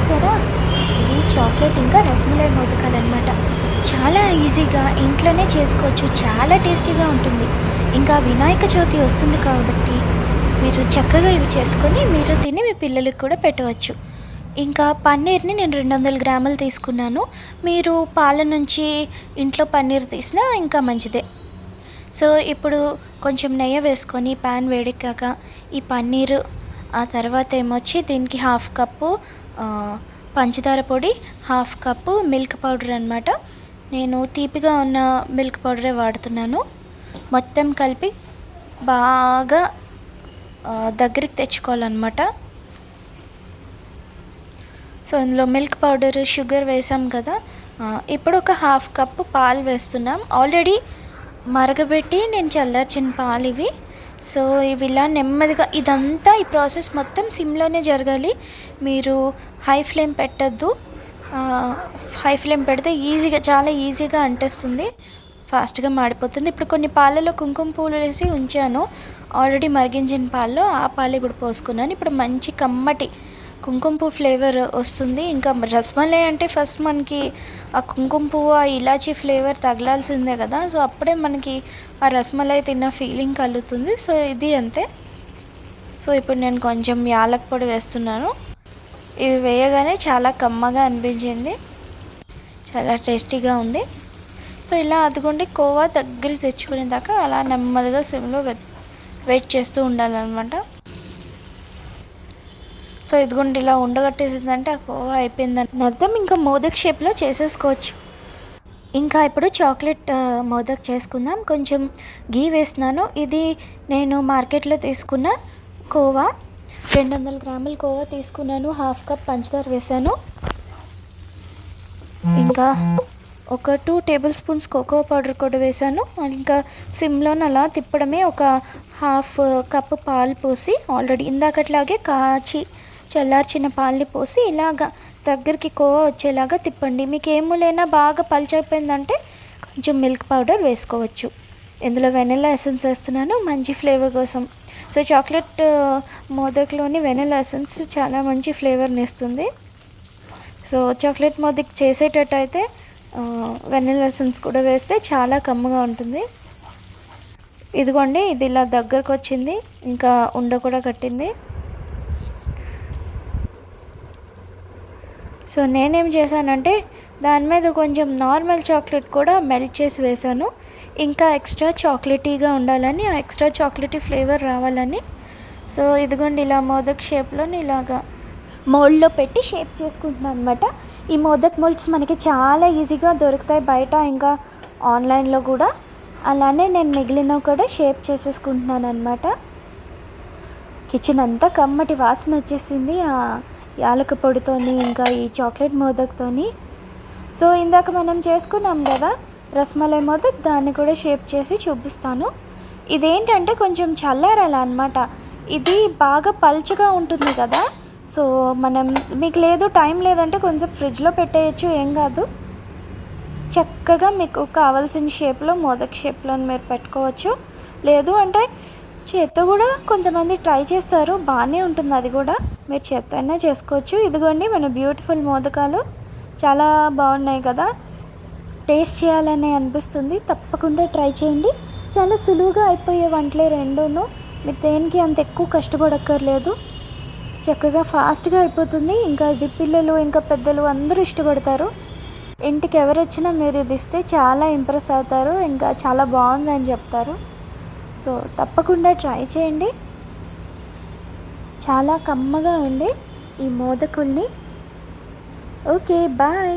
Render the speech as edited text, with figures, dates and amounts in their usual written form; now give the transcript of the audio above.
చూసారా, ఇవి చాక్లెట్ ఇంకా రసమలై మోదకాలు అనమాట. చాలా ఈజీగా ఇంట్లోనే చేసుకోవచ్చు, చాలా టేస్టీగా ఉంటుంది. ఇంకా వినాయక చవితి వస్తుంది కాబట్టి మీరు చక్కగా ఇవి చేసుకొని మీరు తిని మీ పిల్లలకి కూడా పెట్టవచ్చు. ఇంకా పన్నీర్ని నేను 200 గ్రాములు తీసుకున్నాను. మీరు పాల నుంచి ఇంట్లో పన్నీర్ తీసినా ఇంకా మంచిదే. సో ఇప్పుడు కొంచెం నెయ్యి వేసుకొని ప్యాన్ వేడెక్కాక ఈ పన్నీరు, ఆ తర్వాత ఏమొచ్చి దీనికి హాఫ్ కప్పు పంచదార పొడి, హాఫ్ కప్పు మిల్క్ పౌడర్ అనమాట. నేను తీపిగా ఉన్న మిల్క్ పౌడరే వాడుతున్నాను. మొత్తం కలిపి బాగా దగ్గరికి తెచ్చుకోవాలన్నమాట. సో ఇందులో మిల్క్ పౌడర్, షుగర్ వేసాం కదా. ఇప్పుడు ఒక హాఫ్ కప్పు పాలు వేస్తున్నాం. ఆల్రెడీ మరగబెట్టి నేను చల్లార్చిన పాలు ఇవి. సో ఇవి ఇలా నెమ్మదిగా ఇదంతా ఈ ప్రాసెస్ మొత్తం సిమ్లోనే జరగాలి. మీరు హై ఫ్లేమ్ పెట్టద్దు. హై ఫ్లేమ్ పెడితే చాలా ఈజీగా అంటేస్తుంది, ఫాస్ట్గా మాడిపోతుంది. ఇప్పుడు కొన్ని పాలలో కుంకుమ పువ్వులు వేసి ఉంచాను, ఆల్రెడీ మరిగించిన పాల్లో. ఆ పాలు ఇప్పుడు పోసుకున్నాను. ఇప్పుడు మంచి కమ్మటి కుంకుమ పువ్వు ఫ్లేవర్ వస్తుంది. ఇంకా రసమలై అంటే ఫస్ట్ మనకి ఆ కుంకుమ పువ్వు, ఆ ఇలాచీ ఫ్లేవర్ తగలాల్సిందే కదా. సో అప్పుడే మనకి ఆ రసమలై తిన్న ఫీలింగ్ కలుగుతుంది. సో ఇది అంతే. సో ఇప్పుడు నేను కొంచెం యాలక్ పొడి వేస్తున్నాను. ఇవి వేయగానే చాలా కమ్మగా అనిపించింది, చాలా టేస్టీగా ఉంది. సో ఇలా అదిగోండి కోవా దగ్గరికి తెచ్చుకునేదాకా అలా నెమ్మదిగా సిమ్లో వెయిట్ చేస్తూ ఉండాలన్నమాట. సో ఇదిగోండి ఇలా ఉండగట్టేసిందంటే ఆ కోవా అయిపోయిందని అర్థం. ఇంకా మోదక్ షేప్లో చేసేసుకోవచ్చు. ఇంకా ఇప్పుడు చాక్లెట్ మోదక్ చేసుకుందాం. కొంచెం గీ వేస్తున్నాను. ఇది నేను మార్కెట్లో తీసుకున్న కోవా, 200 గ్రాముల కోవా తీసుకున్నాను. హాఫ్ కప్ పంచదార వేసాను. ఇంకా ఒక 2 టేబుల్ స్పూన్స్ కోకో పౌడర్ కూడా వేసాను. ఇంకా సిమ్లోని అలా తిప్పడమే. ఒక హాఫ్ కప్పు పాలు పోసి, ఆల్రెడీ ఇందాకట్లాగే కాచి చల్లార్చిన పాలని పోసి ఇలాగా దగ్గరికి కోవా వచ్చేలాగా తిప్పండి. మీకు ఏమూలైనా బాగా పల్చైపోయిందంటే కొంచెం మిల్క్ పౌడర్ వేసుకోవచ్చు. ఇందులో వెనిలా ఎసెన్స్ వేస్తున్నాను మంచి ఫ్లేవర్ కోసం. సో చాక్లెట్ మోదక్లోని వెనిలా ఎసెన్స్ చాలా మంచి ఫ్లేవర్ని ఇస్తుంది. సో చాక్లెట్ మోదక్ చేసేటట్టయితే వెనిలా ఎసెన్స్ కూడా వేస్తే చాలా కమ్మగా ఉంటుంది. ఇదిగోండి ఇది ఇలా దగ్గరకు వచ్చింది, ఇంకా ఉండ కూడా కట్టింది. సో నేనేం చేశానంటే దాని మీద కొంచెం నార్మల్ చాక్లెట్ కూడా మెల్ట్ చేసి వేసాను, ఇంకా ఎక్స్ట్రా చాక్లెటీగా ఉండాలని, ఆ ఎక్స్ట్రా చాక్లెటీ ఫ్లేవర్ రావాలని. సో ఇదిగోండి ఇలా మోదక్ షేప్లో ఇలాగా మోల్డ్లో పెట్టి షేప్ చేసుకుంటున్నాను అనమాట. ఈ మోదక్ మోల్డ్స్ మనకి చాలా ఈజీగా దొరుకుతాయి బయట, ఇంకా ఆన్లైన్లో కూడా. అలానే నేను మిగిలినవి కూడా షేప్ చేసేసుకుంటున్నాను అనమాట. కిచెన్ అంతా కమ్మటి వాసన వచ్చేసింది ఆ యాలక పొడితోని, ఇంకా ఈ చాక్లెట్ మోదక్తోని. సో ఇందాక మనం చేసుకున్నాం కదా రసమలై మోదక్, దాన్ని కూడా షేప్ చేసి చూపిస్తాను. ఇదేంటంటే కొంచెం చల్లారాల అనమాట. ఇది బాగా పల్చగా ఉంటుంది కదా. సో మీకు లేదు టైం లేదంటే కొంచెం ఫ్రిడ్జ్లో పెట్టేయచ్చు, ఏం కాదు. చక్కగా మీకు కావాల్సిన షేప్లో మోదక్ షేప్లో మీరు పెట్టుకోవచ్చు. లేదు అంటే చేత్తో కూడా కొంతమంది ట్రై చేస్తారు, బాగానే ఉంటుంది అది కూడా. మీరు చేత్తో అయినా చేసుకోవచ్చు. ఇదిగోండి మన బ్యూటిఫుల్ మోదకాలు చాలా బాగున్నాయి కదా. టేస్ట్ చేయాలని అనిపిస్తుంది, తప్పకుండా ట్రై చేయండి. చాలా సులువుగా అయిపోయే వంటలే రెండూను. మీరు దేనికి అంత ఎక్కువ కష్టపడక్కర్లేదు, చక్కగా ఫాస్ట్గా అయిపోతుంది. ఇంకా ఇది పిల్లలు ఇంకా పెద్దలు అందరూ ఇష్టపడతారు. ఇంటికి ఎవరు వచ్చినా మీరు ఇది ఇస్తే చాలా ఇంప్రెస్ అవుతారు, ఇంకా చాలా బాగుందని చెప్తారు. సో తప్పకుండా ట్రై చేయండి. చాలా కమ్మగా ఉండే ఈ మోదకుల్ని. Okay, bye.